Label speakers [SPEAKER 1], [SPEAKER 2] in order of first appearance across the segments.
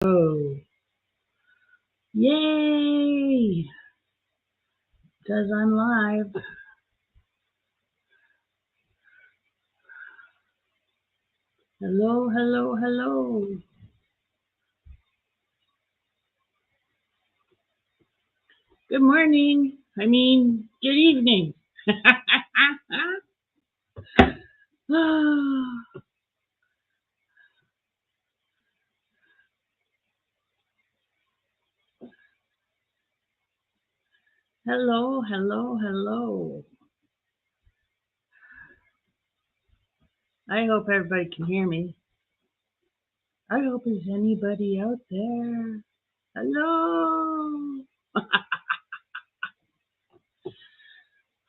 [SPEAKER 1] Oh, yay! Because I'm live. Hello, hello, hello. Good morning. I mean, good evening. Hello, hello, hello. I hope everybody can hear me. I hope there's anybody out there. Hello.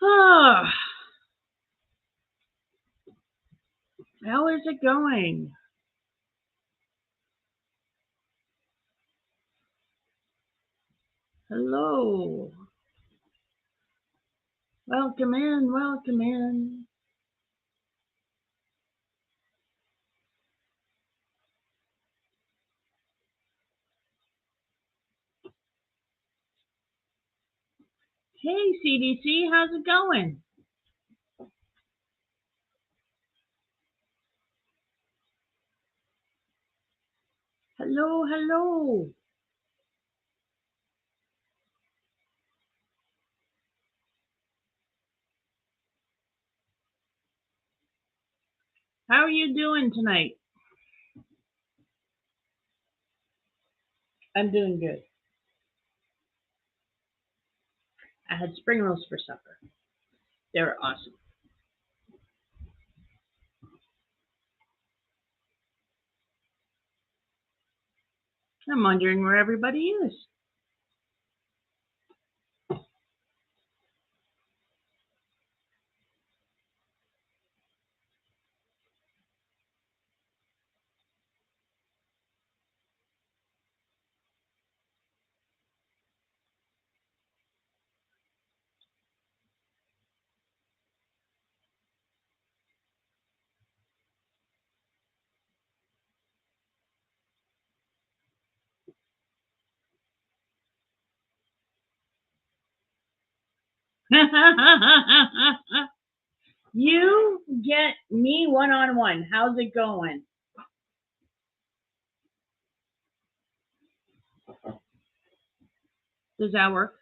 [SPEAKER 1] Ah, how is it going? Hello. Welcome in, welcome in. Hey, CDC, how's it going? Hello, hello. How are you doing tonight? I'm doing good. I had spring rolls for supper. They were awesome. I'm wondering where everybody is. You get me one on one. How's it going? Does that work?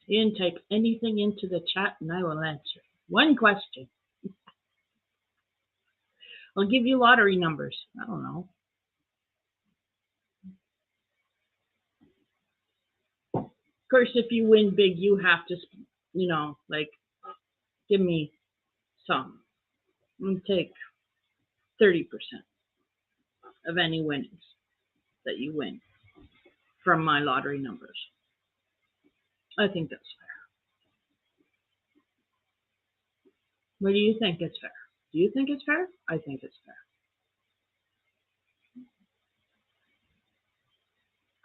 [SPEAKER 1] You can type anything into the chat and I will answer. One question. I'll give you lottery numbers. I don't know. Of course, if you win big, you have to, like, give me some. And take 30% of any winnings that you win from my lottery numbers. I think that's fair. What do you think is fair? Do you think it's fair? I think it's fair.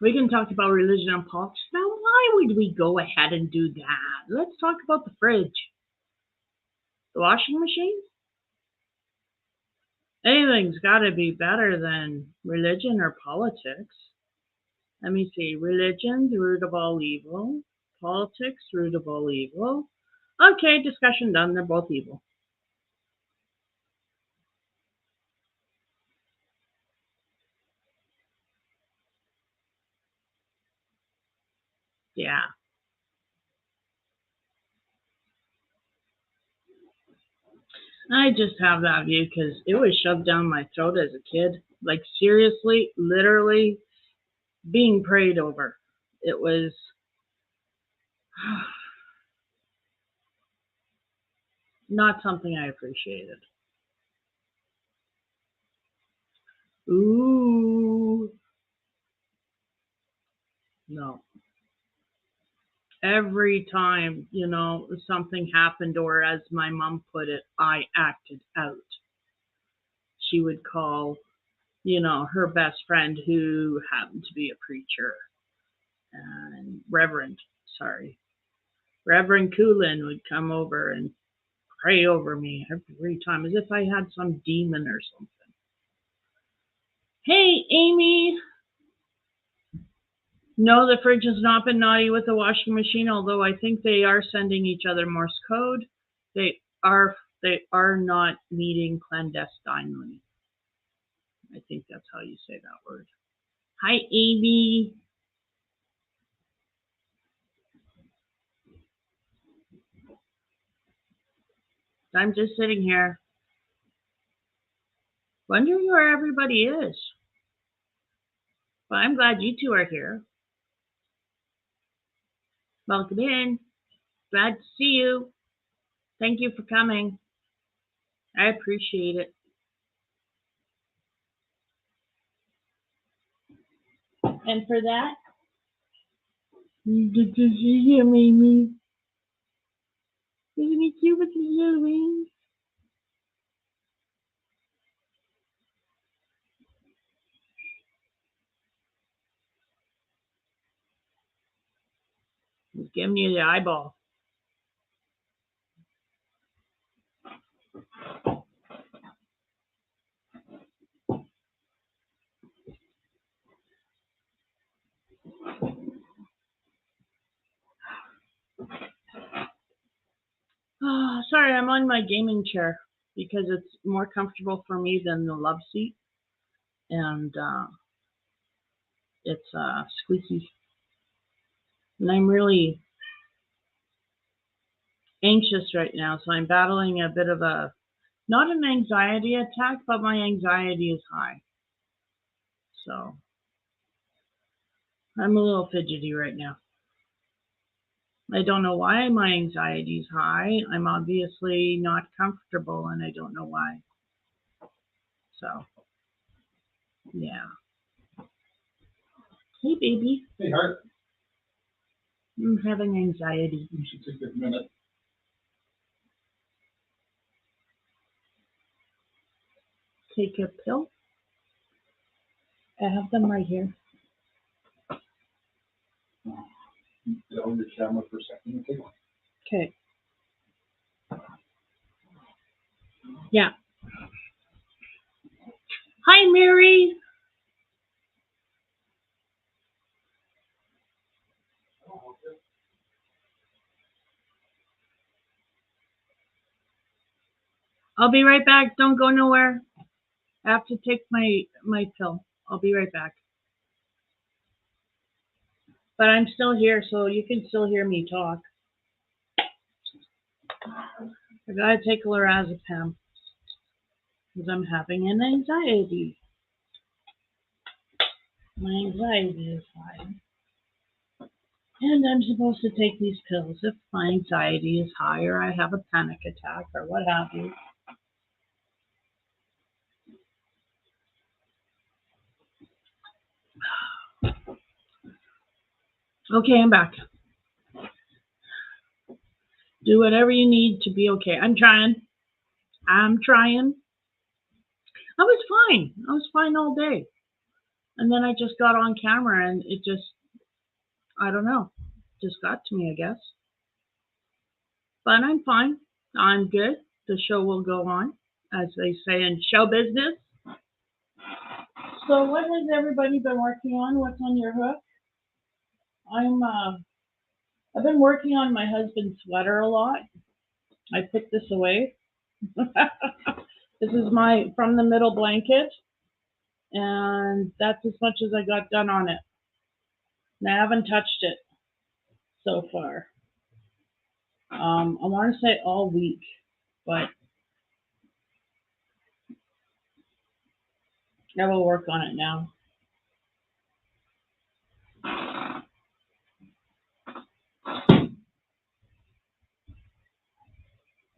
[SPEAKER 1] We can talk about religion and politics. Now, why would we go ahead and do that? Let's talk about the fridge, the washing machine. Anything's got to be better than religion or politics. Let me see. Religion's the root of all evil. Politics, root of all evil. Okay, discussion done. They're both evil. Yeah. I just have that view because it was shoved down my throat as a kid. Like, seriously, literally being prayed over. It was not something I appreciated. Ooh, no. Every time, something happened, or as my mom put it, I acted out, she would call, her best friend who happened to be a preacher and Reverend Coolin would come over and pray over me every time, as if I had some demon or something. Hey, Amy. No, the fridge has not been naughty with the washing machine, although I think they are sending each other Morse code. They are not meeting clandestinely. I think that's how you say that word. Hi, Amy. I'm just sitting here wondering where everybody is. But I'm glad you two are here. Welcome in. Glad to see you. Thank you for coming. I appreciate it. And for that, you get to see him, Amy. Isn't he cute with his little wings? He's giving you the eyeball. Oh, sorry, I'm on my gaming chair because it's more comfortable for me than the love seat. And it's squeaky. And I'm really anxious right now, so I'm battling a bit of not an anxiety attack, but my anxiety is high. So I'm a little fidgety right now. I don't know why my anxiety is high. I'm obviously not comfortable, and I don't know why. So, yeah. Hey, baby.
[SPEAKER 2] Hey, Hart.
[SPEAKER 1] I'm having anxiety.
[SPEAKER 2] You should take a minute.
[SPEAKER 1] Take a pill. I have them right here.
[SPEAKER 2] Get on your camera for a second. Okay.
[SPEAKER 1] Okay. Yeah. Hi, Mary. I'll be right back. Don't go nowhere. I have to take my pill. I'll be right back. But I'm still here, so you can still hear me talk. I gotta take lorazepam because I'm having an anxiety. My anxiety is high. And I'm supposed to take these pills if my anxiety is high or I have a panic attack or what have you. Okay, I'm back. Do whatever you need to be okay. I'm trying. I was fine. I was fine all day. And then I just got on camera and it just, I don't know, just got to me, I guess. But I'm fine. I'm good. The show will go on, as they say in show business. So what has everybody been working on? What's on your hook? I've been working on my husband's sweater a lot. I put this away. This is my from the middle blanket, and that's as much as I got done on it. And I haven't touched it so far. I want to say all week, but I will work on it now.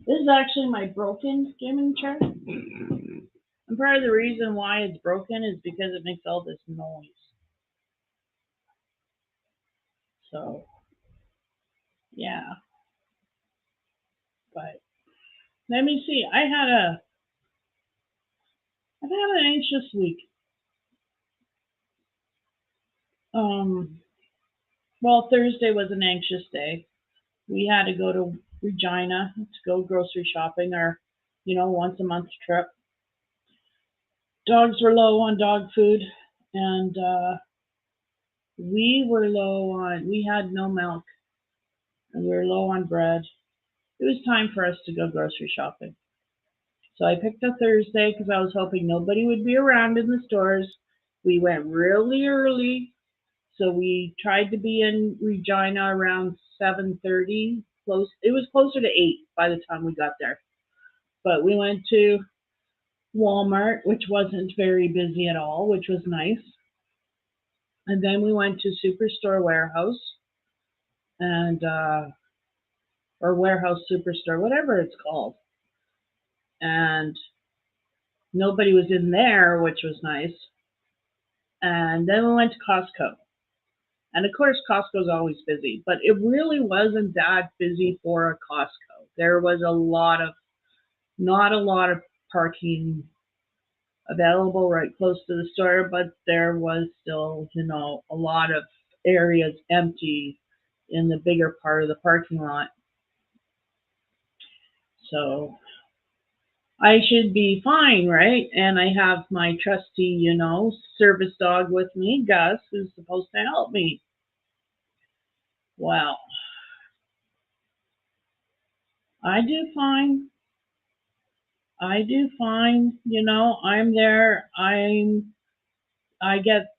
[SPEAKER 1] This is actually my broken gaming chair. And part of the reason why it's broken is because it makes all this noise. So, yeah. But let me see. I've had an anxious week. Well, Thursday was an anxious day. We had to go to Regina to go grocery shopping, or once a month trip. Dogs were low on dog food, and we had no milk, and we were low on bread. It was time for us to go grocery shopping. So I picked a Thursday because I was hoping nobody would be around in the stores. We went really early, so we tried to be in Regina around 7:30. Close. It was closer to 8 by the time we got there. But we went to Walmart, which wasn't very busy at all, which was nice. And then we went to Superstore Warehouse and or Warehouse Superstore, whatever it's called. And nobody was in there, which was nice. And then we went to Costco. And of course, Costco's always busy, but it really wasn't that busy for a Costco. There was not a lot of parking available right close to the store, but there was still, a lot of areas empty in the bigger part of the parking lot. So I should be fine, right? And I have my trusty, service dog with me, Gus, who's supposed to help me. Well, I do fine. I do fine. I'm there. I get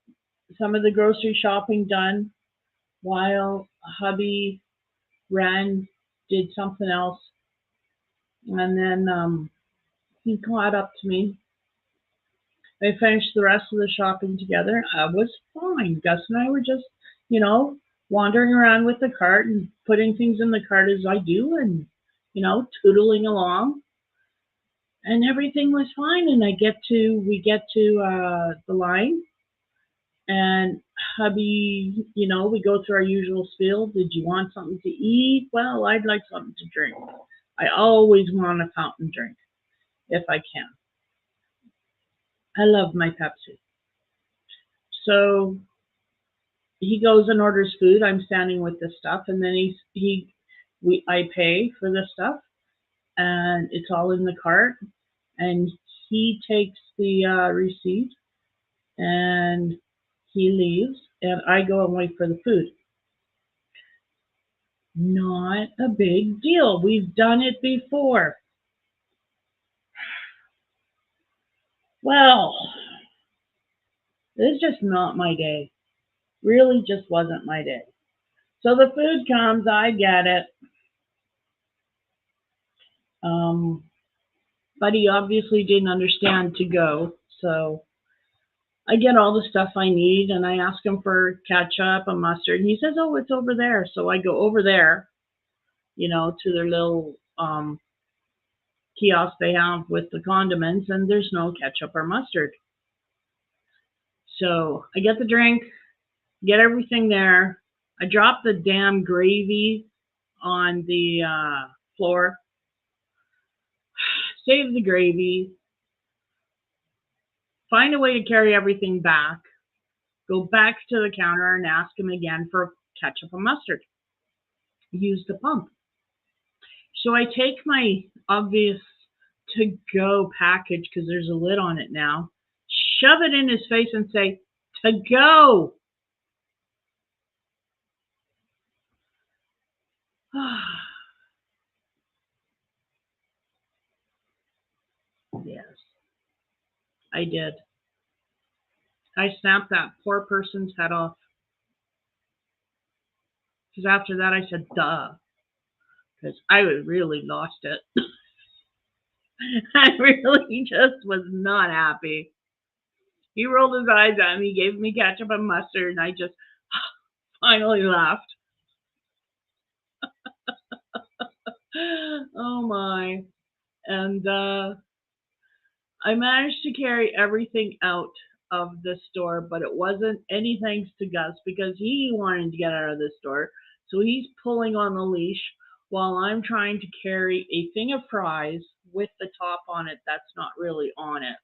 [SPEAKER 1] some of the grocery shopping done while hubby ran, did something else, and then he caught up to me. I finished the rest of the shopping together. I was fine. Gus and I were just, you know, wandering around with the cart and putting things in the cart as I do, and tootling along, and everything was fine. And we get to the line, and hubby, we go through our usual spiel. Did you want something to eat? Well, I'd like something to drink. I always want a fountain drink if I can. I love my Pepsi. So he goes and orders food. I'm standing with the stuff, and then I pay for the stuff, and it's all in the cart. And he takes the receipt, and he leaves, and I go and wait for the food. Not a big deal. We've done it before. Well, this is just not my day. Really just wasn't my day. So the food comes, I get it. Um, but he obviously didn't understand to go. So I get all the stuff I need, and I ask him for ketchup and mustard. And he says, "Oh, it's over there." So I go over there, to their little kiosk they have with the condiments, and there's no ketchup or mustard. So I get the drink, get everything there. I drop the damn gravy on the floor, save the gravy, find a way to carry everything back, go back to the counter and ask him again for ketchup and mustard. Use the pump. So I take my obvious to go package, because there's a lid on it now, shove it in his face and say, "To go." Yes, I did. I snapped that poor person's head off. Because after that I said, "Duh." Because I really lost it. I really just was not happy. He rolled his eyes at me, gave me ketchup and mustard, and I just finally laughed. Oh my. And I managed to carry everything out of the store, but it wasn't any thanks to Gus, because he wanted to get out of the store. So he's pulling on the leash while I'm trying to carry a thing of fries with the top on it that's not really on it.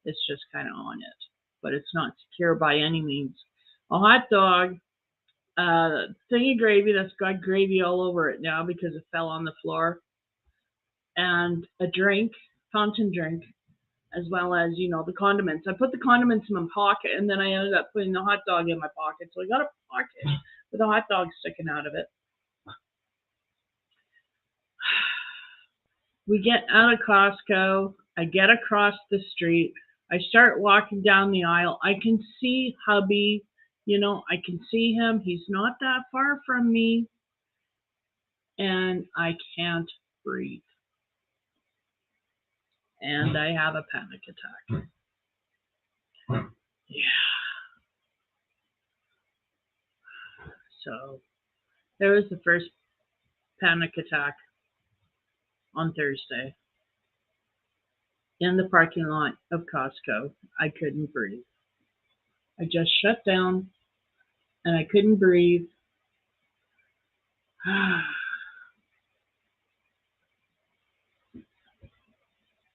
[SPEAKER 1] It's just kind of on it, but it's not secure by any means. A hot dog, thing of gravy that's got gravy all over it now because it fell on the floor, and a drink, fountain drink, as well as, the condiments. I put the condiments in my pocket, and then I ended up putting the hot dog in my pocket. So I got a pocket with a hot dog sticking out of it. We get out of Costco. I get across the street. I start walking down the aisle. I can see hubby. I can see him. He's not that far from me. And I can't breathe. And I have a panic attack. Yeah. So there was the first panic attack on Thursday in the parking lot of Costco. I couldn't breathe. I just shut down and I couldn't breathe.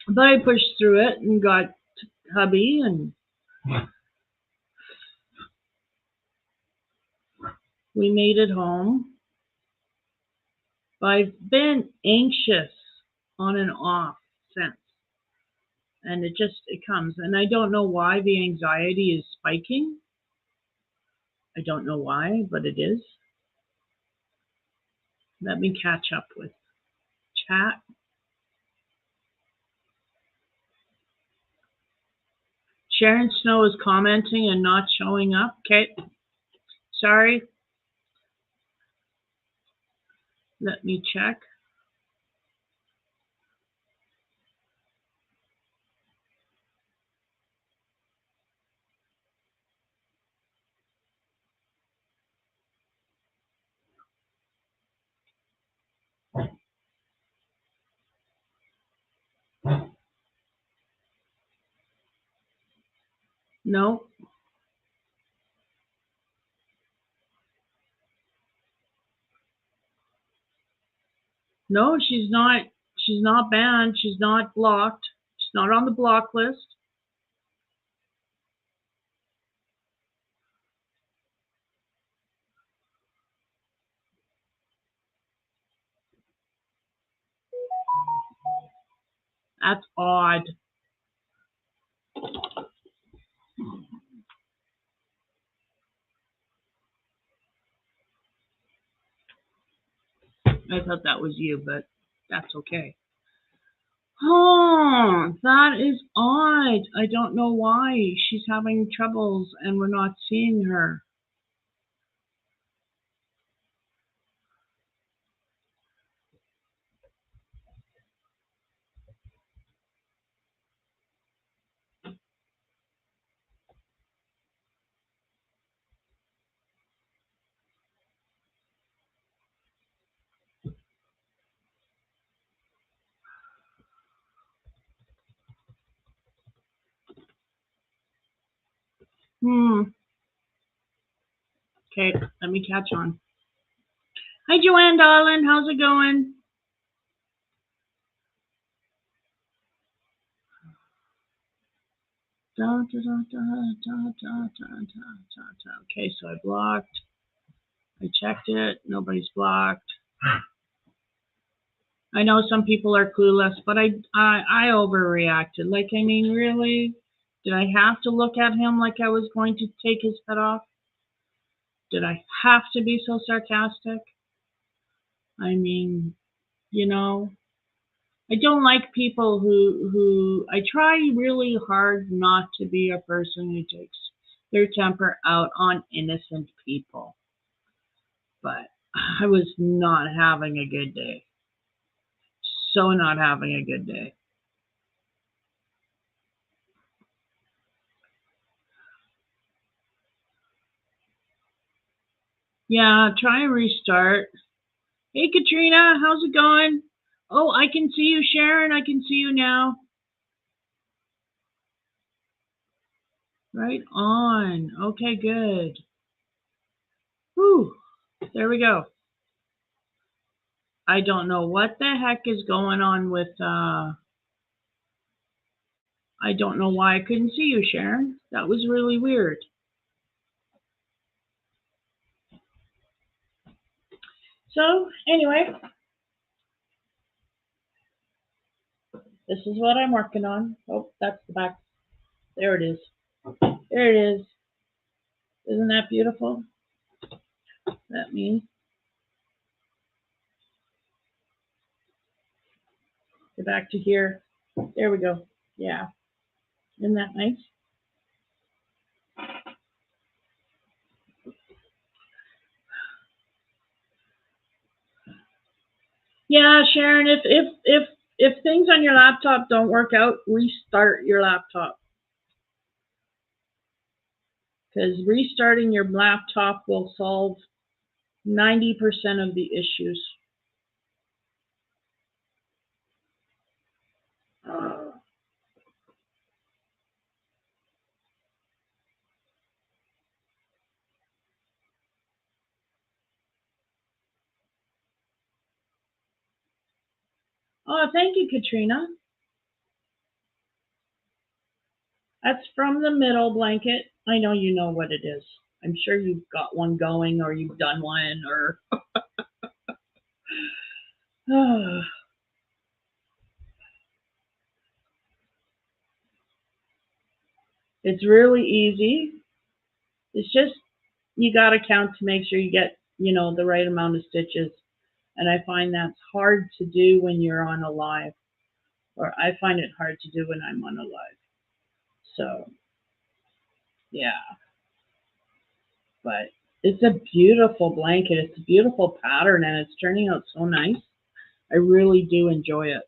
[SPEAKER 1] But I pushed through it and got hubby, and we made it home. But I've been anxious on and off since. And it comes. And I don't know why the anxiety is spiking. I don't know why, but it is. Let me catch up with chat. Sharon Snow is commenting and not showing up. Okay. Sorry. Let me check. No. No, she's not. She's not banned. She's not blocked. She's not on the block list. That's odd. I thought that was you, but that's okay. Oh, that is odd. I don't know why. She's having troubles and we're not seeing her. Okay, let me catch on. Hi, Joanne, darling. How's it going? Okay, so I blocked. I checked it. Nobody's blocked. I know some people are clueless, but I overreacted. Like, I mean, really? Did I have to look at him like I was going to take his head off? Did I have to be so sarcastic? I mean, I don't like people who I try really hard not to be a person who takes their temper out on innocent people. But I was not having a good day. So not having a good day. Yeah, try and restart. Hey, Katrina, how's it going? Oh, I can see you, Sharon. I can see you now. Right on. Okay, good. Whew. There we go. I don't know what the heck is going on with, I don't know why I couldn't see you, Sharon. That was really weird. So anyway, this is what I'm working on. Oh, that's the back. There it is. There it is. Isn't that beautiful? That means get back to here. There we go. Yeah. Isn't that nice? Yeah, Sharon, if things on your laptop don't work out, restart your laptop. Because restarting your laptop will solve 90% of the issues. Oh, thank you, Katrina. That's from the middle blanket. I know you know what it is. I'm sure you've got one going or you've done one or it's really easy. It's just you got to count to make sure you get, the right amount of stitches. And I find that's hard to do when you're on a live, or I find it hard to do when I'm on a live. So, yeah. But it's a beautiful blanket. It's a beautiful pattern and it's turning out so nice. I really do enjoy it.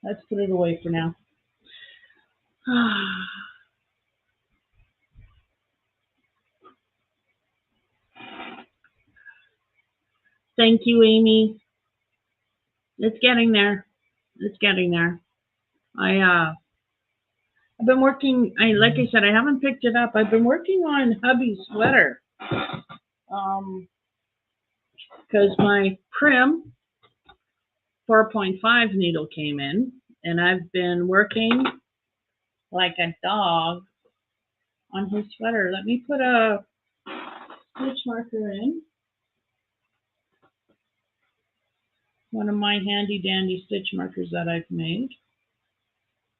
[SPEAKER 1] Let's put it away for now. Thank you, Amy. It's getting there. It's getting there. I've been working. Like I said, I haven't picked it up. I've been working on hubby's sweater. Because my Prim 4.5 needle came in, and I've been working like a dog on his sweater. Let me put a stitch marker in. One of my handy dandy stitch markers that I've made.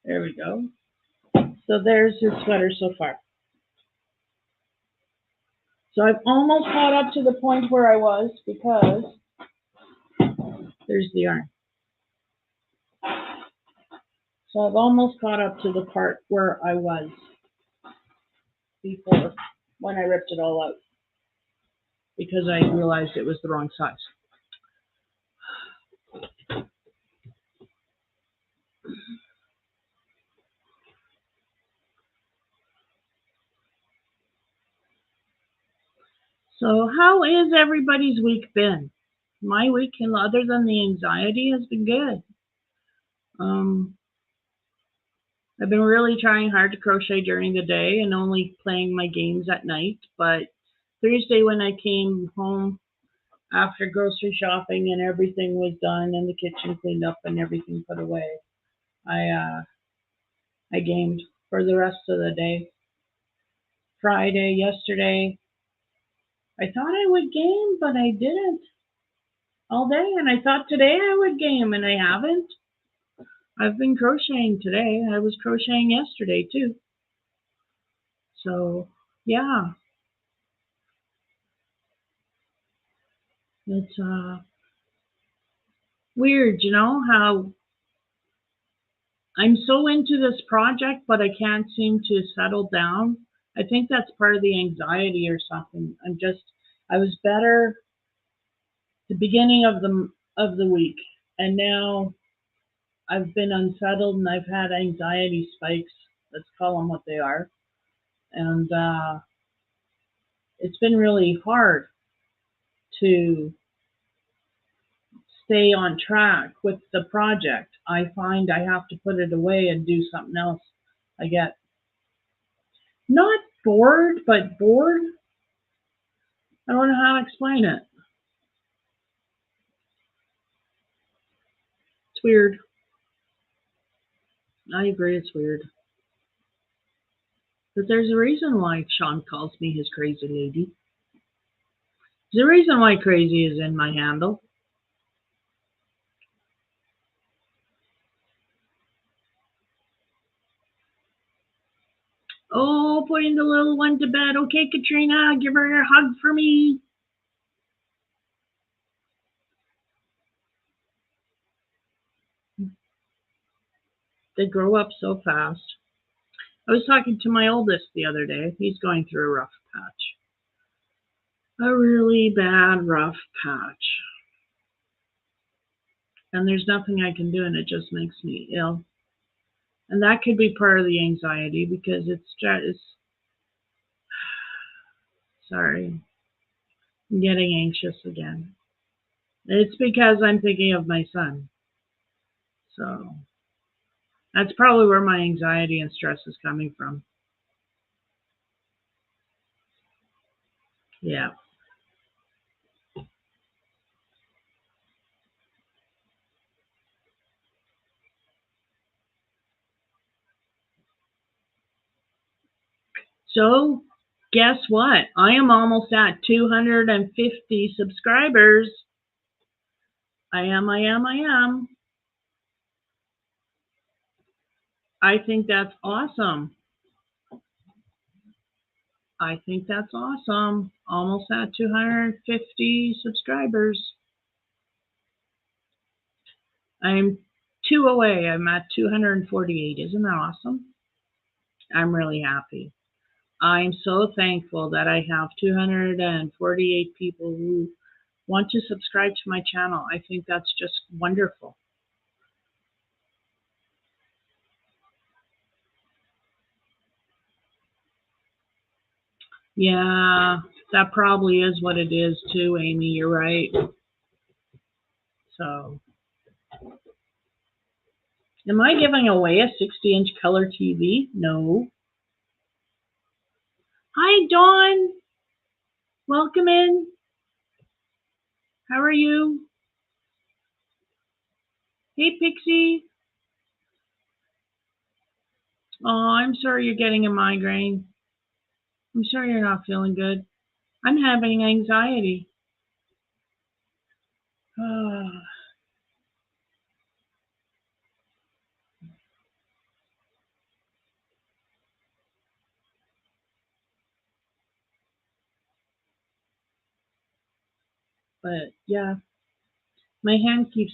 [SPEAKER 1] There we go. So there's his sweater so far. So I've almost caught up to the point where I was because there's the yarn. So I've almost caught up to the part where I was before when I ripped it all out because I realized it was the wrong size. So how is everybody's week been? My week, other than the anxiety, has been good. I've been really trying hard to crochet during the day and only playing my games at night. But Thursday when I came home after grocery shopping and everything was done and the kitchen cleaned up and everything put away, I gamed for the rest of the day. Friday, yesterday, I thought I would game, but I didn't all day. And I thought today I would game, and I haven't. I've been crocheting today. I was crocheting yesterday too. So, yeah. It's weird, how I'm so into this project, but I can't seem to settle down. I think that's part of the anxiety or something. I was better the beginning of the week, and now I've been unsettled and I've had anxiety spikes. Let's call them what they are, and it's been really hard to stay on track with the project. I find I have to put it away and do something else. I get not bored, but bored. I don't know how to explain it. It's weird. I agree, it's weird. But there's a reason why Sean calls me his crazy lady. There's a reason why crazy is in my handle. Oh, putting the little one to bed. Okay, Katrina, give her a hug for me. They grow up so fast. I was talking to my oldest the other day. He's going through a rough patch. A really bad rough patch. And there's nothing I can do, and it just makes me ill. And that could be part of the anxiety because it's just, sorry, I'm getting anxious again. It's because I'm thinking of my son. So that's probably where my anxiety and stress is coming from. Yeah. So guess what? I am almost at 250 subscribers. I am. I think that's awesome. I think that's awesome. Almost at 250 subscribers. I'm two away. I'm at 248. Isn't that awesome? I'm really happy. I'm so thankful that I have 248 people who want to subscribe to my channel. I think that's just wonderful. Yeah, that probably is what it is too, Amy. You're right. So, am I giving away a 60-inch color TV? No. Hi, Dawn. Welcome in. How are you? Hey, Pixie. Oh, I'm sorry you're getting a migraine. I'm sorry you're not feeling good. I'm having anxiety. But yeah, my hand keeps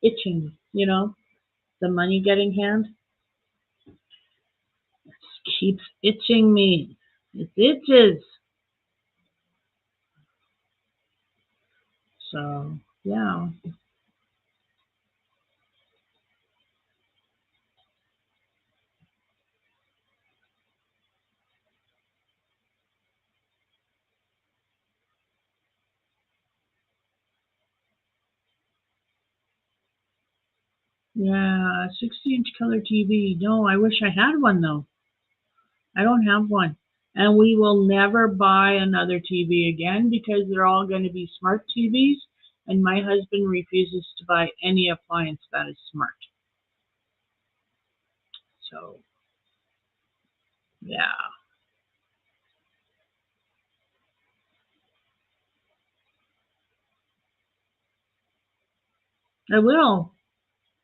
[SPEAKER 1] itching, the money getting hand keeps itching me. It itches. So, yeah. Yeah, 60-inch color TV. No, I wish I had one though. I don't have one. And we will never buy another TV again because they're all going to be smart TVs. And my husband refuses to buy any appliance that is smart. So, yeah. I will.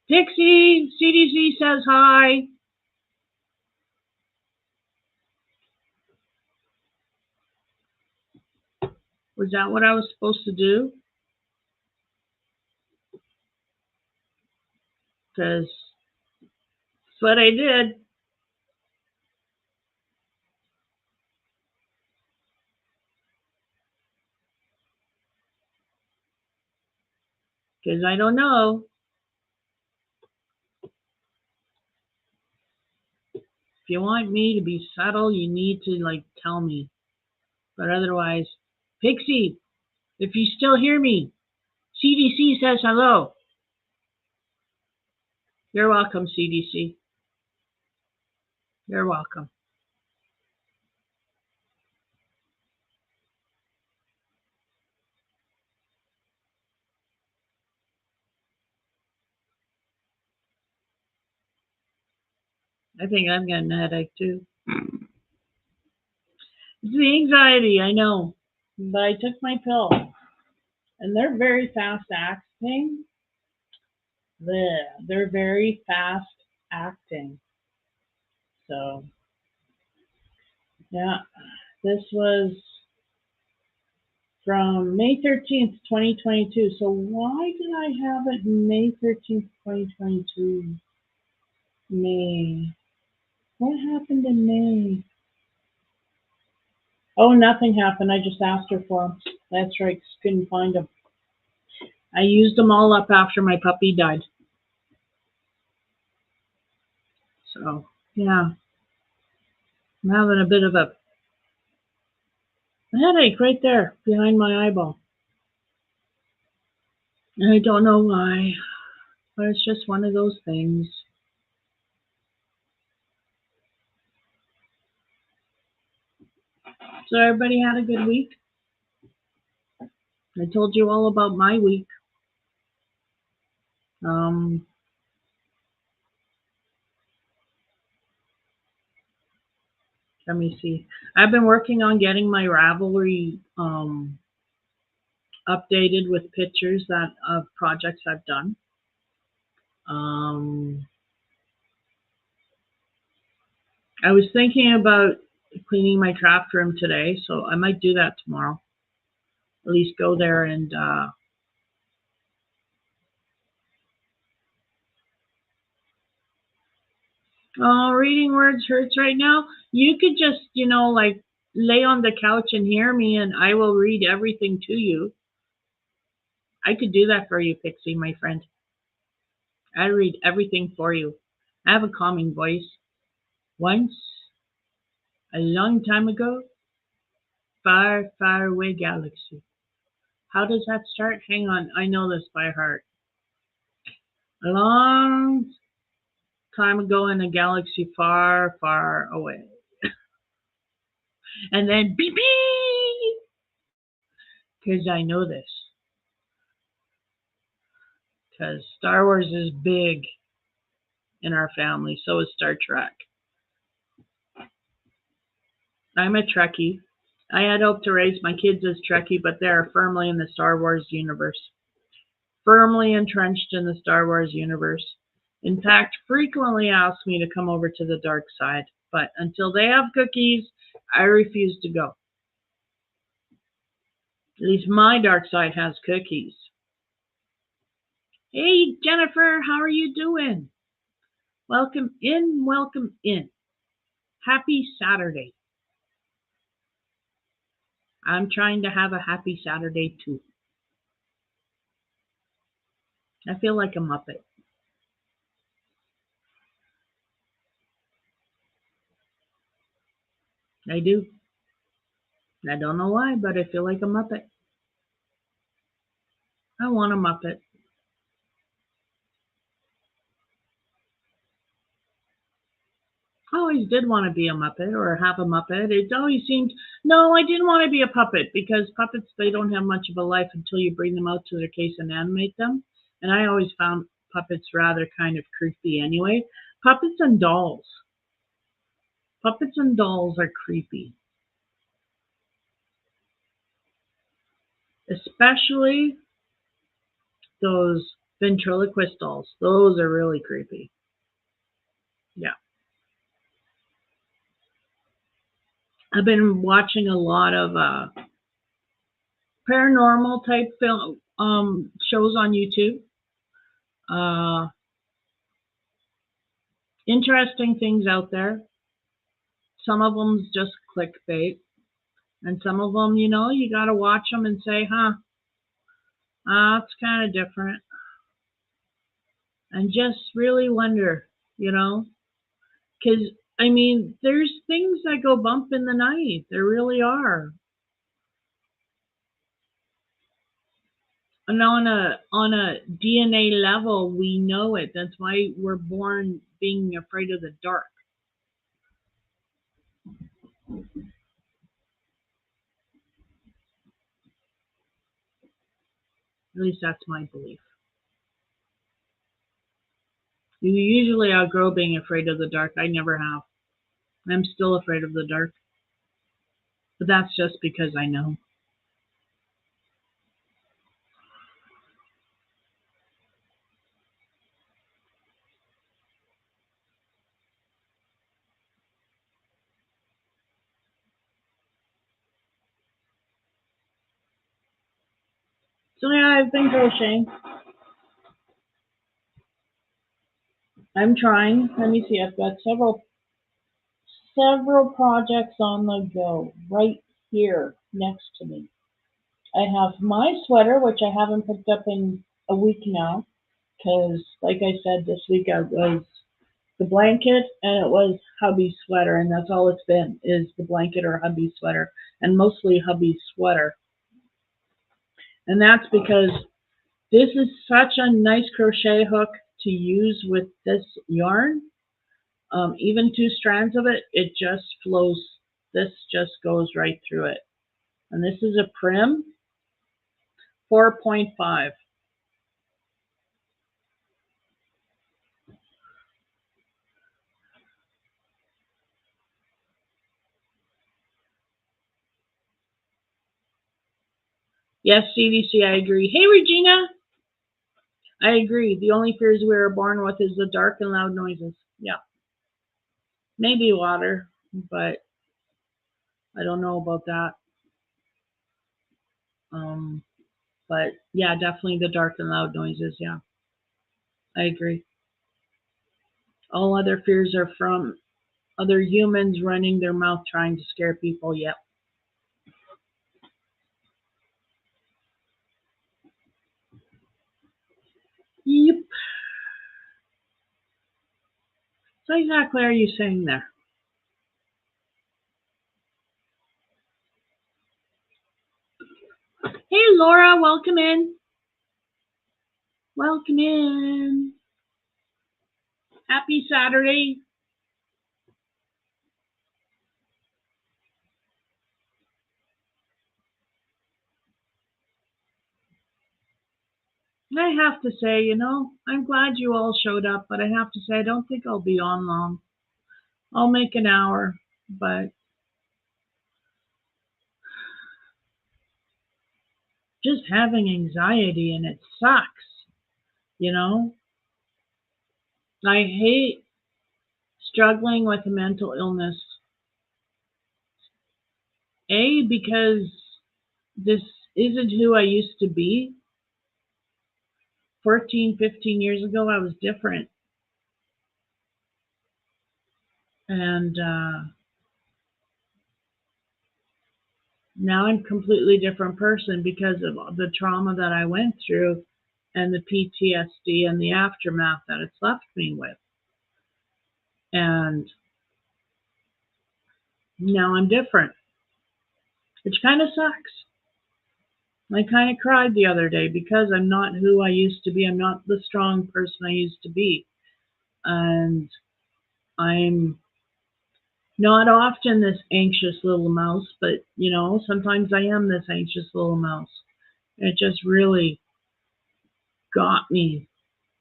[SPEAKER 1] Pixie, CDC says hi. Was that what I was supposed to do? Because that's what I did. Because I don't know. If you want me to be subtle, you need to tell me. But otherwise, Pixie, if you still hear me, CDC says hello. You're welcome, CDC. You're welcome. I think I'm getting a headache too. It's the anxiety, I know. but I took my pill, and they're very fast acting. They're very fast acting. So yeah, this was from May 13th, 2022. So why did I have it May 13th, 2022? May. What happened in May? Oh, nothing happened. I just asked her for them. That's right. Couldn't find them. I used them all up after my puppy died. So, yeah. I'm having a bit of a headache right there behind my eyeball. And I don't know why, but it's just one of those things. So everybody had a good week. I told you all about my week. Let me see. I've been working on getting my Ravelry updated with pictures of projects I've done. I was thinking about cleaning my craft room today, so I might do that tomorrow. At least go there and reading words hurts right now. You could just, like lay on the couch and hear me, and I will read everything to you. I could do that for you, Pixie, my friend. I read everything for you. I have a calming voice. Once, a long time ago, far, far away galaxy. How does that start? Hang on, I know this by heart. A long time ago in a galaxy far, far away. And then beep beep, because I know this. Because Star Wars is big in our family, so is Star Trek. I'm a Trekkie. I had hoped to raise my kids as Trekkie, but they are firmly in the Star Wars universe. Firmly entrenched in the Star Wars universe. In fact, frequently ask me to come over to the dark side, but until they have cookies, I refuse to go. At least my dark side has cookies. Hey, Jennifer, how are you doing? Welcome in, welcome in. Happy Saturday. I'm trying to have a happy Saturday too. I feel like a Muppet. I do. I don't know why, but I feel like a Muppet. I want a Muppet. I always did want to be a Muppet or have a Muppet. It always seemed, no, I didn't want to be a puppet because puppets, they don't have much of a life until you bring them out to their case and animate them. And I always found puppets rather kind of creepy anyway. Puppets and dolls. Puppets and dolls are creepy. Especially those ventriloquist dolls. Those are really creepy. Yeah. I've been watching a lot of paranormal type film shows on YouTube. Interesting things out there. Some of them's just clickbait, and some of them, you got to watch them and say, it's kind of different, and just really wonder, because I mean, there's things that go bump in the night. There really are. And on a DNA level, we know it. That's why we're born being afraid of the dark. At least that's my belief. You usually outgrow being afraid of the dark. I never have. I'm still afraid of the dark. But that's just because I know. So yeah, I've been crocheting. I'm trying. Let me see. I've got several projects on the go right here next to me. I have my sweater, which I haven't picked up in a week now, because, like I said, this week I was the blanket and it was hubby's sweater, and that's all it's been, is the blanket or hubby's sweater, and mostly hubby's sweater. And that's because this is such a nice crochet hook to use with this yarn. Even 2 strands of it, it just flows. This just goes right through it. And this is a Prim 4.5. Yes, CDC, I agree. Hey, Regina! I agree. The only fears we are born with is the dark and loud noises. Yeah. Maybe water, but I don't know about that. But yeah, definitely the dark and loud noises. Yeah, I agree. All other fears are from other humans running their mouth trying to scare people. Yep. Yep. So exactly are you saying there? Hey, Laura, welcome in. Welcome in. Happy Saturday. I have to say, I'm glad you all showed up, but I have to say, I don't think I'll be on long. I'll make an hour, but just having anxiety and it sucks, you know? I hate struggling with a mental illness. Because this isn't who I used to be. 14, 15 years ago, I was different. And now I'm a completely different person because of the trauma that I went through and the PTSD and the aftermath that it's left me with. And now I'm different, which kind of sucks. I kind of cried the other day because I'm not who I used to be. I'm not the strong person I used to be. And I'm not often this anxious little mouse, but sometimes I am this anxious little mouse. It just really got me,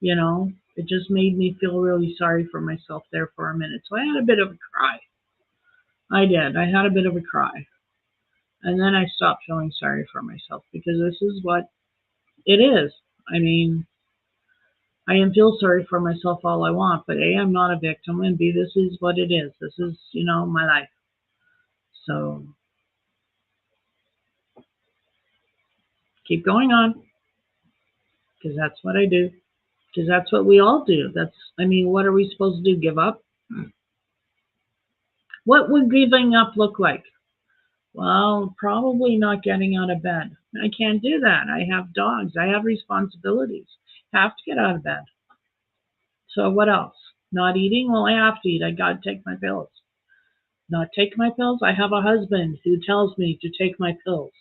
[SPEAKER 1] It just made me feel really sorry for myself there for a minute. So I had a bit of a cry. I did. I had a bit of a cry. And then I stopped feeling sorry for myself because this is what it is. I mean, I can feel sorry for myself all I want, but A, I'm not a victim, and B, this is what it is. This is, my life. So keep going on, because that's what I do. Because that's what we all do. What are we supposed to do? Give up? What would giving up look like? Well, probably not getting out of bed. I can't do that. I have dogs. I have responsibilities. I have to get out of bed. So what else? Not eating? Well, I have to eat. I got to take my pills. Not take my pills? I have a husband who tells me to take my pills.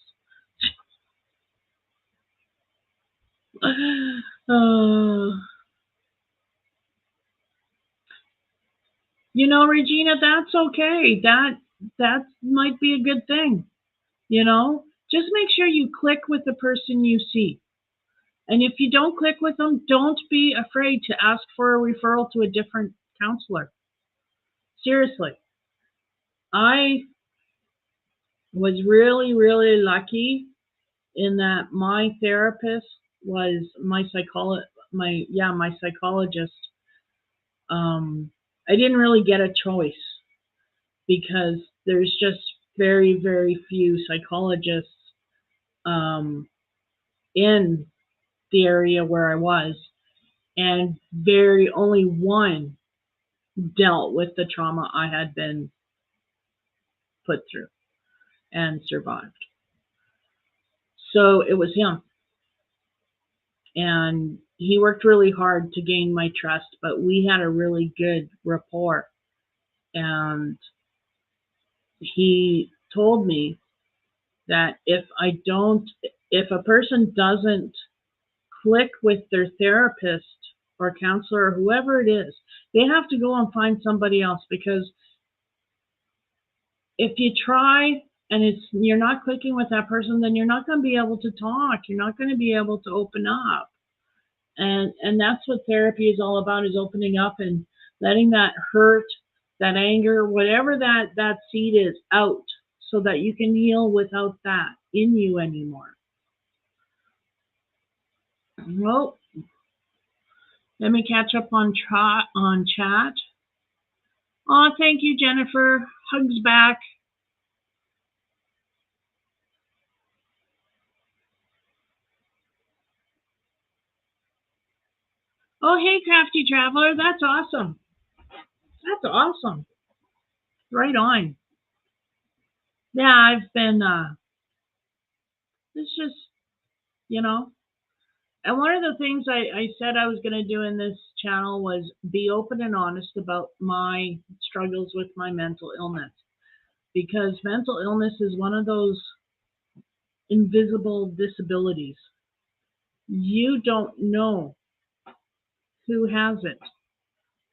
[SPEAKER 1] Regina, that's okay. That might be a good thing. Just make sure you click with the person you see. And if you don't click with them, don't be afraid to ask for a referral to a different counselor. Seriously. I was really, really lucky in that my therapist was my psychologist. I didn't really get a choice because there's just very, very few psychologists in the area where I was, and only one dealt with the trauma I had been put through and survived. So it was him. And he worked really hard to gain my trust, but we had a really good rapport. And he told me that if a person doesn't click with their therapist or counselor or whoever it is, they have to go and find somebody else, because if you try and you're not clicking with that person, then you're not going to be able to talk. You're not going to be able to open up. And that's what therapy is all about, is opening up and letting that hurt, that anger, whatever that seed is, out, so that you can heal without that in you anymore. Well, let me catch up on chat. Oh, thank you, Jennifer. Hugs back. Oh, hey, Crafty Traveler. That's awesome. That's awesome. Right on. Yeah, I've been, it's just, and one of the things I said I was going to do in this channel was be open and honest about my struggles with my mental illness, because mental illness is one of those invisible disabilities. You don't know who has it,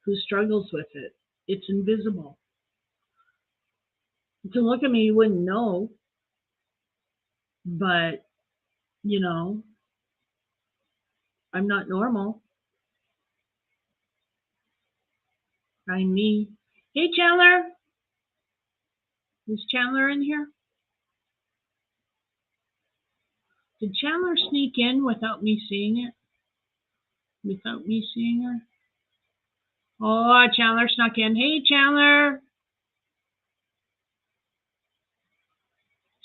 [SPEAKER 1] who struggles with it. It's invisible. To look at me, you wouldn't know, but, I'm not normal. I'm me. Hey, Chandler. Is Chandler in here? Did Chandler sneak in without me seeing it? Without me seeing her? Oh, Chandler snuck in. Hey, Chandler.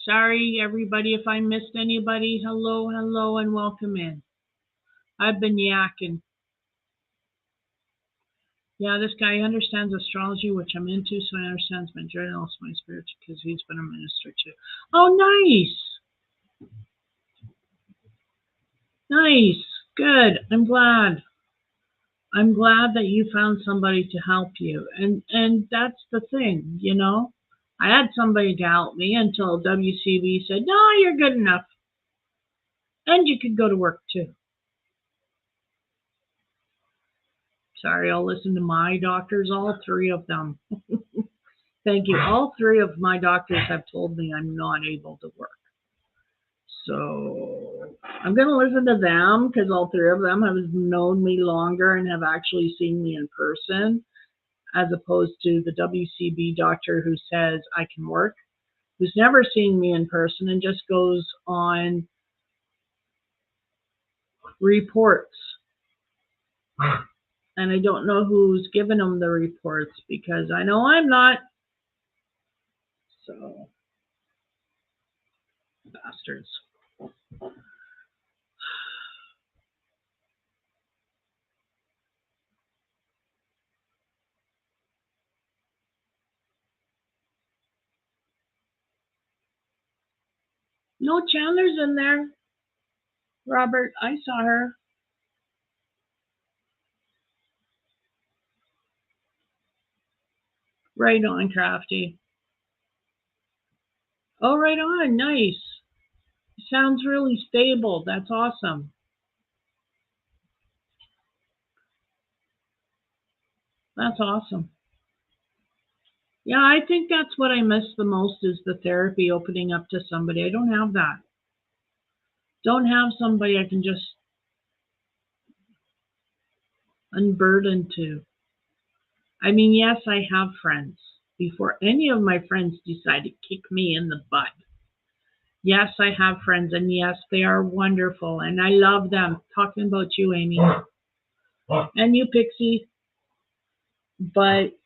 [SPEAKER 1] Sorry, everybody, if I missed anybody. Hello, hello, and welcome in. I've been yakking. Yeah, this guy understands astrology, which I'm into, so he understands my journal, my spirit, because he's been a minister too. Oh, nice. Nice. Good. I'm glad. I'm glad that you found somebody to help you. And that's the thing, I had somebody to help me until WCB said, no, you're good enough. And you could go to work too. Sorry, I'll listen to my doctors, all three of them. Thank you. All three of my doctors have told me I'm not able to work. So I'm going to listen to them, because all three of them have known me longer and have actually seen me in person, as opposed to the WCB doctor who says I can work, who's never seen me in person and just goes on reports. And I don't know who's given them the reports, because I know I'm not. So, bastards. No, Chandler's in there. Robert, I saw her. Right on, Crafty. Oh, right on. Nice. Sounds really stable. That's awesome. That's awesome. Yeah, I think that's what I miss the most, is the therapy, opening up to somebody. I don't have that. Don't have somebody I can just unburden to. I mean, yes, I have friends. Before any of my friends decide to kick me in the butt. Yes, I have friends, and yes, they are wonderful, and I love them. Talking about you, Amy. And you, Pixie. But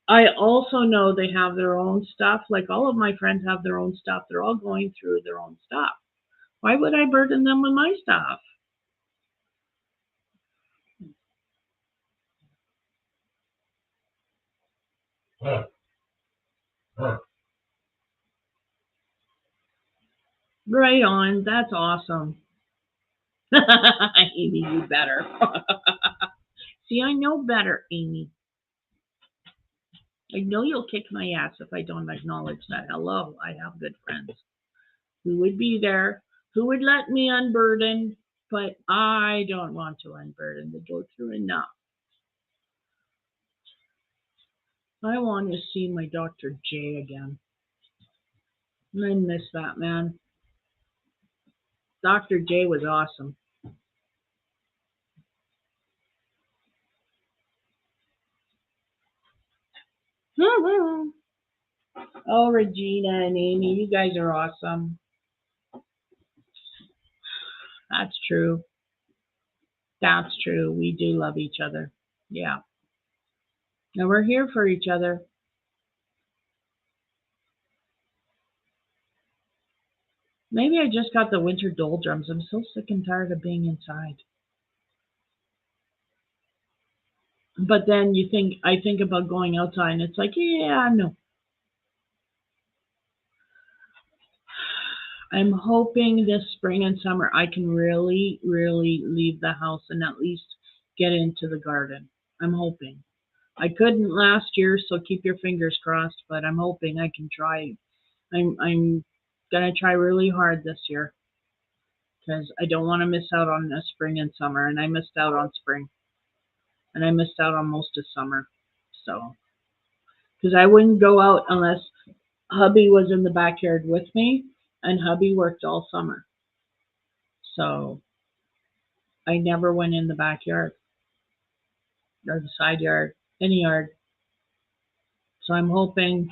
[SPEAKER 1] I also know they have their own stuff. Like, all of my friends have their own stuff. They're all going through their own stuff. Why would I burden them with my stuff? Right on. That's awesome. Amy, you better. See, I know better, Amy. I know you'll kick my ass if I don't acknowledge that. Hello, I have good friends who would be there, who would let me unburden, but I don't want to unburden. They go through enough. I want to see my Dr. J again. I miss that man. Dr. J was awesome. Oh, Regina and Amy, you guys are awesome. That's true. That's true. We do love each other. Yeah. And we're here for each other. Maybe I just got the winter doldrums. I'm so sick and tired of being inside. But then I think about going outside and it's like, yeah, no. I'm hoping this spring and summer I can really, really leave the house and at least get into the garden. I'm hoping. I couldn't last year, so keep your fingers crossed, but I'm hoping I can try. I'm gonna try really hard this year because I don't want to miss out on the spring and summer, and I missed out on spring and I missed out on most of summer. So, because I wouldn't go out unless hubby was in the backyard with me, and hubby worked all summer. So I never went in the backyard or the side yard, any yard. So I'm hoping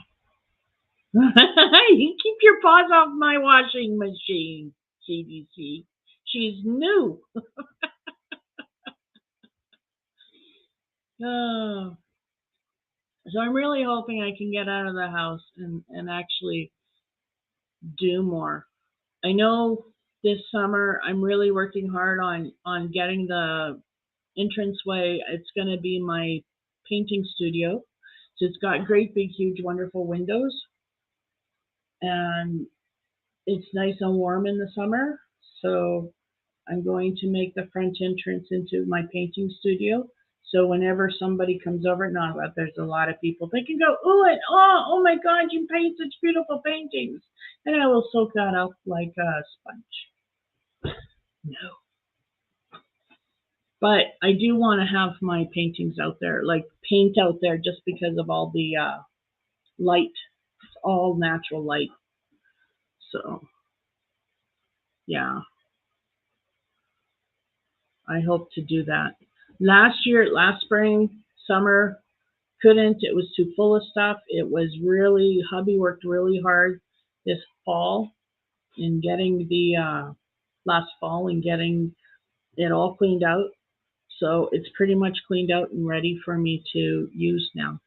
[SPEAKER 1] you keep your paws off my washing machine, CDC. She's new. Oh. So I'm really hoping I can get out of the house and actually do more. I know this summer I'm really working hard on getting the entranceway. It's going to be my painting studio. So it's got great big huge wonderful windows and it's nice and warm in the summer. So I'm going to make the front entrance into my painting studio. So whenever somebody comes over, not that there's a lot of people, they can go, oh my God, you paint such beautiful paintings. And I will soak that up like a sponge. No. But I do want to have my paintings out there, like paint out there just because of all the light. It's all natural light. So, yeah, I hope to do that. Last spring, summer, couldn't. It was too full of stuff. It was really, hubby worked really hard this fall in getting last fall and getting it all cleaned out. So it's pretty much cleaned out and ready for me to use now.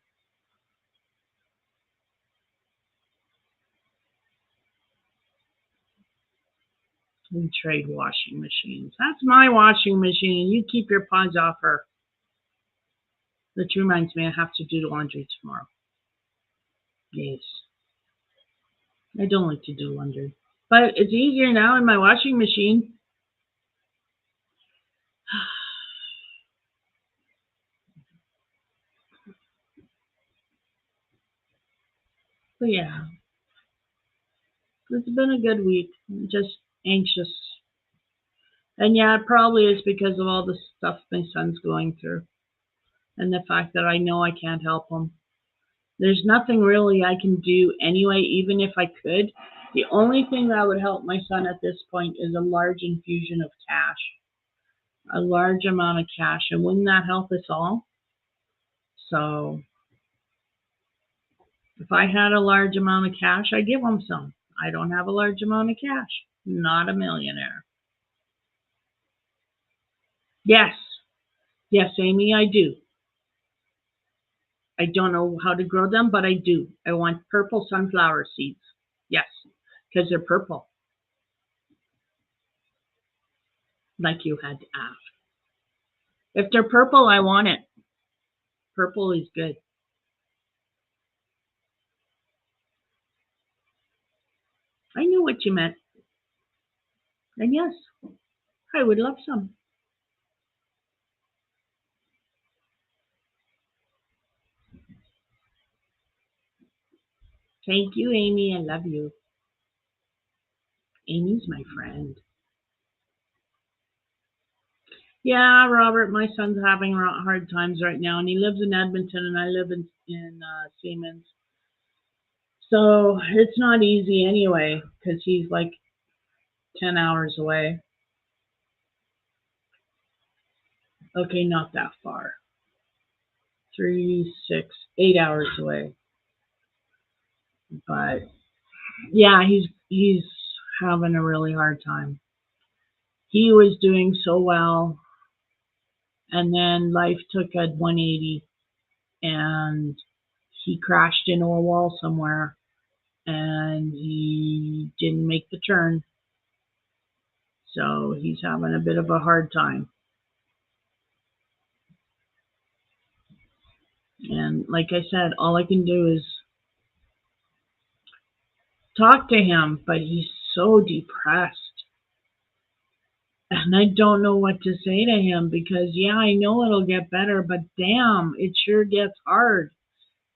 [SPEAKER 1] We trade washing machines. That's my washing machine. You keep your paws off her. Which reminds me, I have to do laundry tomorrow. Yes. I don't like to do laundry. But it's easier now in my washing machine. But yeah, it's been a good week. I'm just anxious. And yeah, it probably is because of all the stuff my son's going through. And the fact that I know I can't help him. There's nothing really I can do anyway, even if I could. The only thing that would help my son at this point is a large infusion of cash. A large amount of cash. And wouldn't that help us all? So if I had a large amount of cash, I'd give him some. I don't have a large amount of cash. Not a millionaire. Yes. Yes, Amy, I do. I don't know how to grow them, but I do. I want purple sunflower seeds. Yes, because they're purple. like you had to ask. If they're purple, I want it. Purple is good. I knew what you meant. And yes, I would love some. Thank you, Amy. I love you. Amy's my friend. Yeah, Robert, my son's having hard times right now, and he lives in Edmonton, and I live in Siemens. So it's not easy anyway, because he's like 10 hours away. Okay, not that far. 3, 6, 8 hours away. But yeah, he's having a really hard time. He was doing so well, and then life took a 180, and he crashed into a wall somewhere, and he didn't make the turn. So he's having a bit of a hard time. And like I said, all I can do is talk to him, but he's so depressed. And I don't know what to say to him because, yeah, I know it'll get better, but damn, it sure gets hard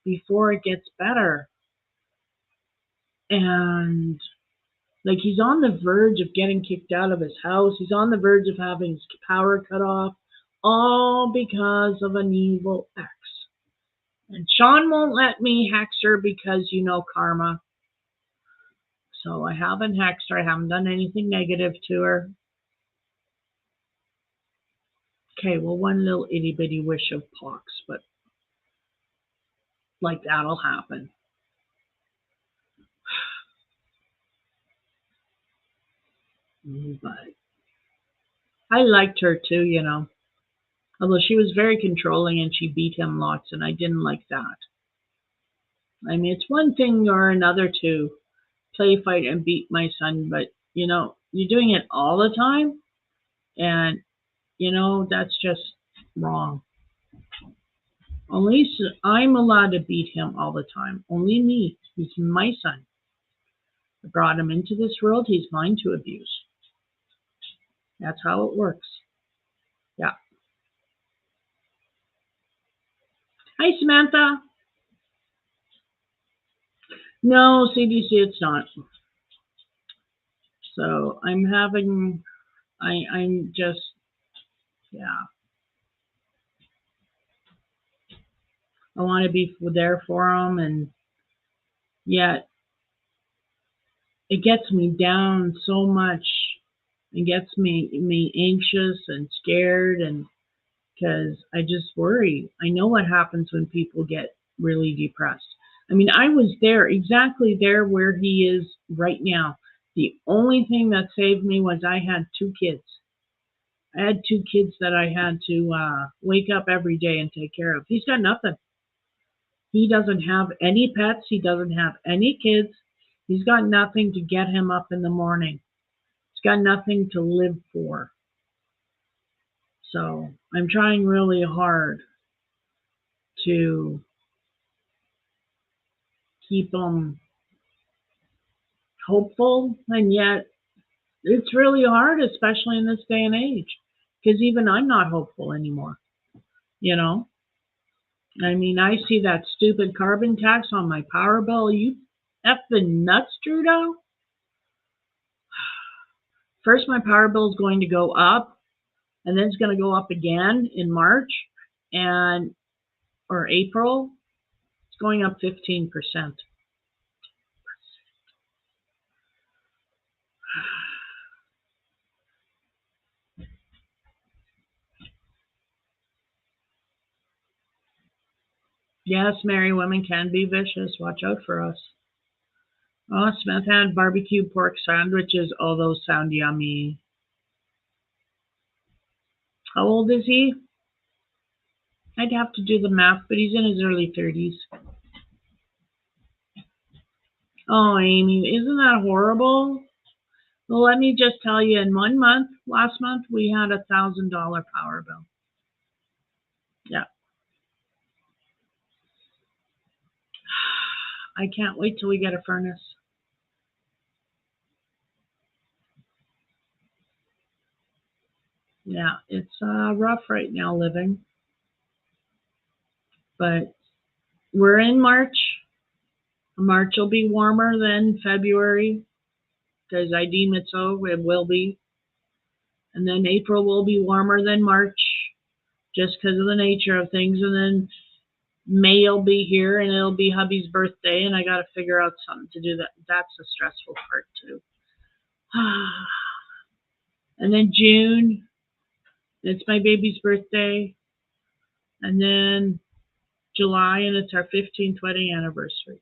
[SPEAKER 1] before it gets better. And like he's on the verge of getting kicked out of his house. He's on the verge of having his power cut off, all because of an evil ex. And Sean won't let me hex her because you know karma. So I haven't hexed her. I haven't done anything negative to her. Okay, well, one little itty bitty wish of pox, but like that'll happen. But I liked her too, you know. Although she was very controlling and she beat him lots, and I didn't like that. I mean, it's one thing or another to play fight and beat my son, but you know, you're doing it all the time, and you know, that's just wrong. Only I'm allowed to beat him all the time. Only me. He's my son. I brought him into this world. He's mine to abuse. That's how it works. Yeah. Hi, Samantha. No, CDC, it's not. So I'm just, yeah. I want to be there for him, and yet it gets me down so much. It gets me anxious and scared, and because I just worry. I know what happens when people get really depressed. I mean, I was there, exactly there where he is right now. The only thing that saved me was I had 2 kids. I had 2 kids that I had to wake up every day and take care of. He's got nothing. He doesn't have any pets. He doesn't have any kids. He's got nothing to get him up in the morning. He's got nothing to live for. So I'm trying really hard to keep him hopeful, and yet it's really hard, especially in this day and age, because even I'm not hopeful anymore. You know, I mean, I see that stupid carbon tax on my power bill. Are you effing nuts, Trudeau? First, my power bill is going to go up, and then it's going to go up again in March and or April. It's going up 15%. Yes, married women can be vicious. Watch out for us. Oh, Smith had barbecue pork sandwiches. Oh, those sound yummy. How old is he? I'd have to do the math, but he's in his early 30s. Oh, Amy, isn't that horrible? Well, let me just tell you, in 1 month, last month, we had $1,000 power bill. Yeah. I can't wait till we get a furnace. Yeah, it's rough right now living. But we're in March. March will be warmer than February because I deem it so. It will be. And then April will be warmer than March just because of the nature of things. And then May will be here and it'll be hubby's birthday and I got to figure out something to do. That's the stressful part too. And then June, it's my baby's birthday. And then July, and it's our 15th wedding anniversary.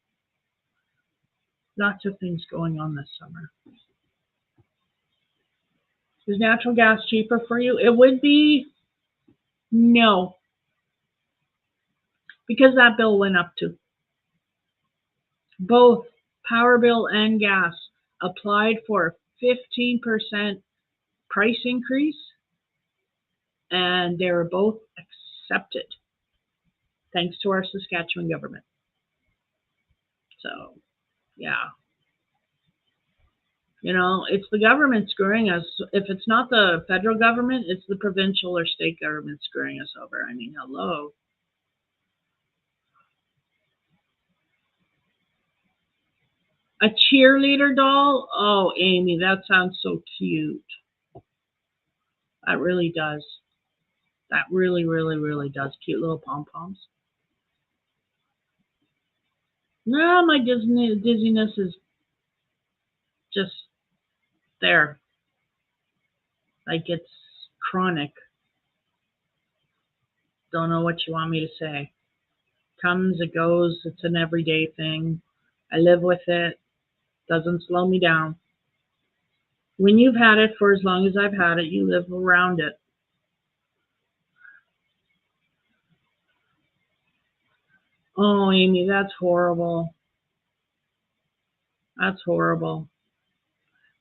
[SPEAKER 1] Lots of things going on this summer. Is natural gas cheaper for you? It would be no, because that bill went up too. Both power bill and gas applied for 15% price increase, and they were both accepted thanks to our Saskatchewan government. So, yeah. You know, it's the government screwing us. If it's not the federal government, it's the provincial or state government screwing us over. I mean, hello. A cheerleader doll? Oh, Amy, that sounds so cute. That really does. That really, really, really does. Cute little pom-poms. No, my dizziness is just there. Like it's chronic. Don't know what you want me to say. Comes, it goes. It's an everyday thing. I live with it. Doesn't slow me down. When you've had it for as long as I've had it, you live around it. Oh, Amy, that's horrible. That's horrible.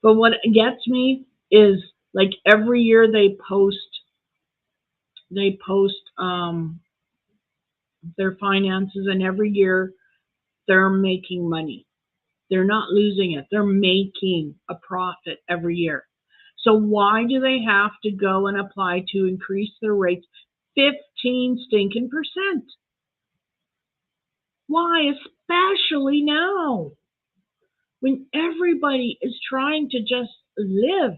[SPEAKER 1] But what gets me is like every year they post their finances, and every year they're making money. They're not losing it. They're making a profit every year. So why do they have to go and apply to increase their rates 15 stinking %? Why, especially now when everybody is trying to just live?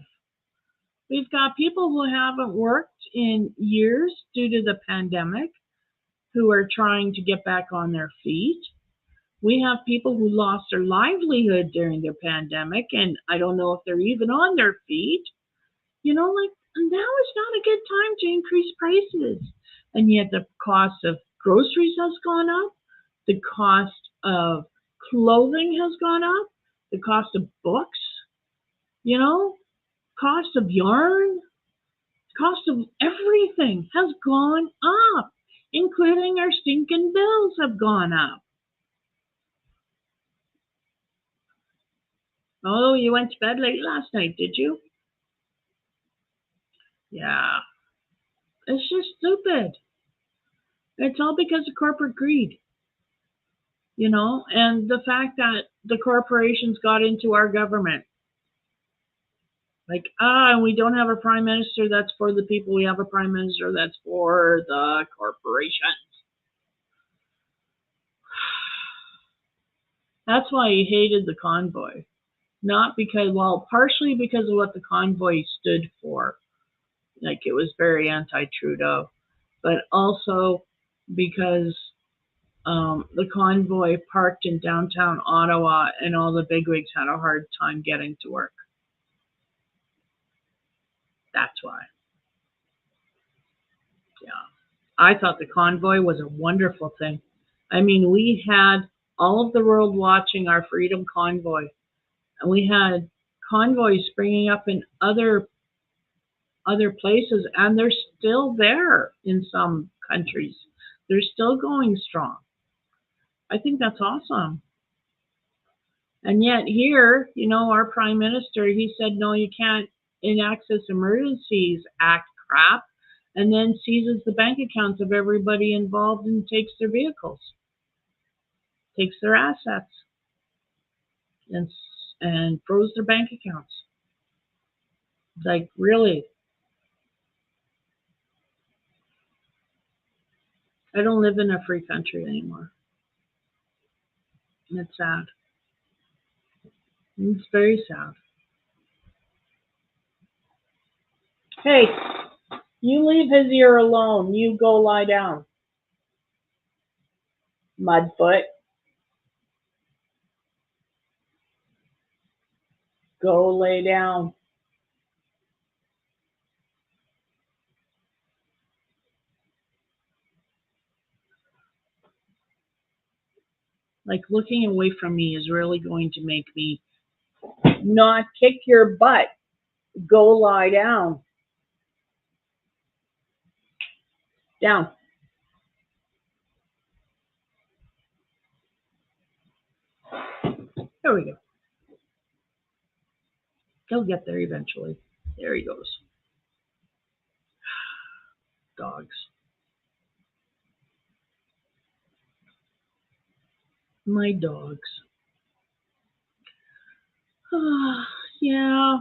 [SPEAKER 1] We've got people who haven't worked in years due to the pandemic who are trying to get back on their feet. We have people who lost their livelihood during the pandemic, and I don't know if they're even on their feet. You know, like now is not a good time to increase prices. And yet the cost of groceries has gone up. The cost of clothing has gone up. The cost of books, you know, cost of yarn, cost of everything has gone up, including our stinking bills have gone up. Oh, you went to bed late last night, did you? Yeah. It's just stupid. It's all because of corporate greed, you know, and the fact that the corporations got into our government. Like, we don't have a prime minister that's for the people. We have a prime minister that's for the corporations. That's why he hated the convoy. Not because, well, partially because of what the convoy stood for. Like, it was very anti-Trudeau. But also because the convoy parked in downtown Ottawa and all the bigwigs had a hard time getting to work. That's why. Yeah. I thought the convoy was a wonderful thing. I mean, we had all of the world watching our freedom convoy, and we had convoys springing up in other places, and they're still there in some countries. They're still going strong. I think that's awesome. And yet here, our prime minister, he said, no, you can't in Access Emergencies Act crap, and then seizes the bank accounts of everybody involved and takes their vehicles, takes their assets, and froze their bank accounts. Like, really? I don't live in a free country anymore. It's sad. It's very sad. Hey, you leave his ear alone. You go lie down. Mudfoot. Go lay down. Like, looking away from me is really going to make me not kick your butt. Go lie down. Down. There we go. He'll get there eventually. There he goes. Dogs. My dogs. Yeah.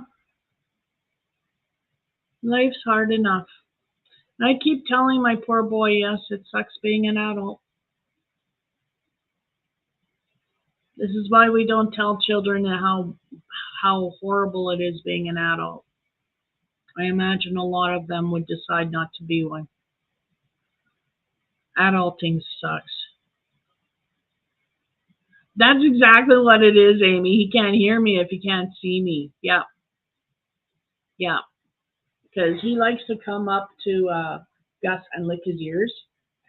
[SPEAKER 1] Life's hard enough. And I keep telling my poor boy, yes, it sucks being an adult. This is why we don't tell children how horrible it is being an adult. I imagine a lot of them would decide not to be one. Adulting sucks. That's exactly what it is, Amy. He can't hear me if he can't see me. Yeah. Yeah. Because he likes to come up to Gus and lick his ears.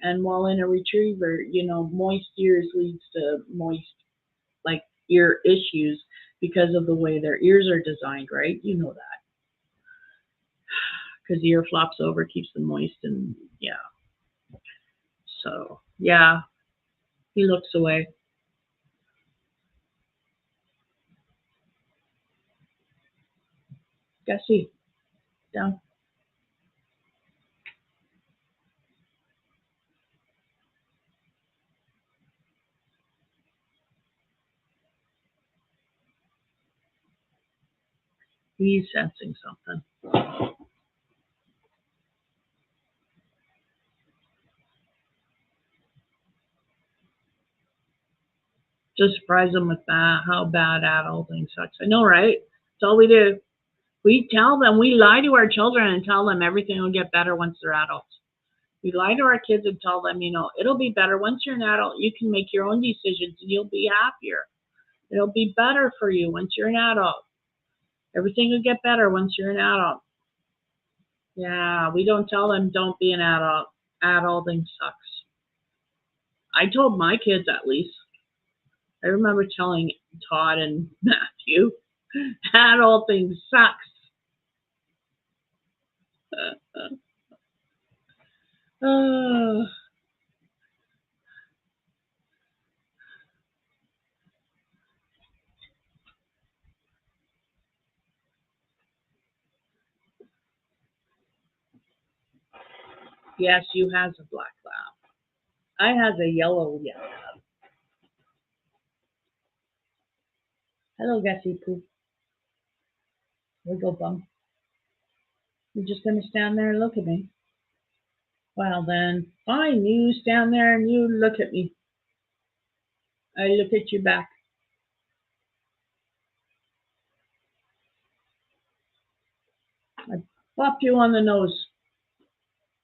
[SPEAKER 1] And while in a retriever, moist ears leads to moist, like, ear issues because of the way their ears are designed, right? You know that. Because the ear flops over, keeps them moist, and yeah. So, yeah, he looks away. Gussie, down. He's sensing something. Just surprise them with that, how bad adulting sucks. I know, right? That's all we do. We tell them, we lie to our children and tell them everything will get better once they're adults. We lie to our kids and tell them, it'll be better once you're an adult. You can make your own decisions and you'll be happier. It'll be better for you once you're an adult. Everything will get better once you're an adult. Yeah, we don't tell them don't be an adult. Adulting sucks. I told my kids, at least. I remember telling Todd and Matthew, adulting sucks. Uh, yes, you has a black lab. I has a yellow lab. Hello, Gussie Poo. Wiggle bum. You're just gonna stand there and look at me. Well then, fine. You stand there and you look at me. I look at you back. I pop you on the nose.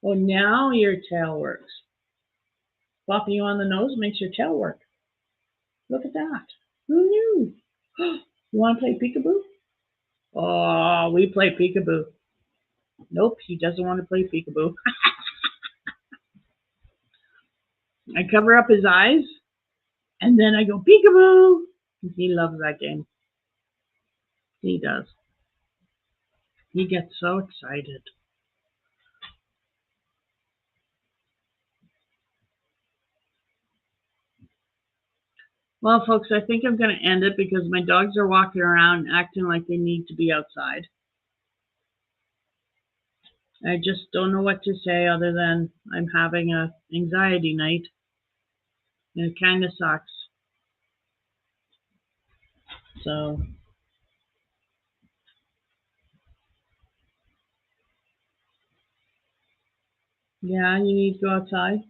[SPEAKER 1] Oh, now your tail works. Popping you on the nose makes your tail work. Look at that. Who knew? You want to play peekaboo? Oh, we play peekaboo. Nope, he doesn't want to play peekaboo. I cover up his eyes, and then I go peekaboo. He loves that game. He does. He gets so excited. Well, folks, I think I'm going to end it because my dogs are walking around acting like they need to be outside. I just don't know what to say other than I'm having a anxiety night, and it kind of sucks. So, yeah, you need to go outside.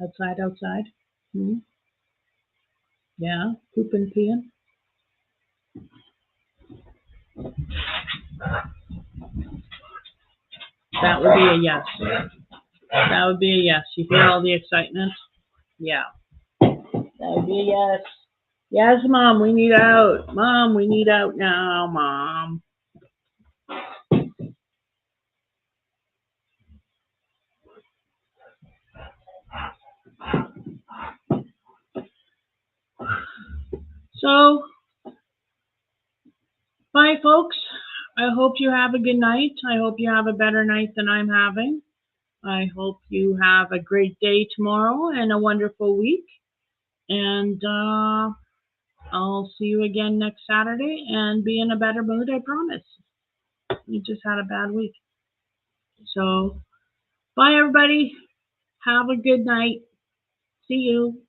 [SPEAKER 1] Outside. Hmm? Yeah, poop and peeing. That would be a yes. That would be a yes. You hear all the excitement? Yeah, that would be a yes. Yes, Mom, we need out. Mom, we need out now, Mom. So, bye, folks. I hope you have a good night. I hope you have a better night than I'm having. I hope you have a great day tomorrow and a wonderful week. And I'll see you again next Saturday and be in a better mood, I promise. You just had a bad week. So, bye, everybody. Have a good night. See you.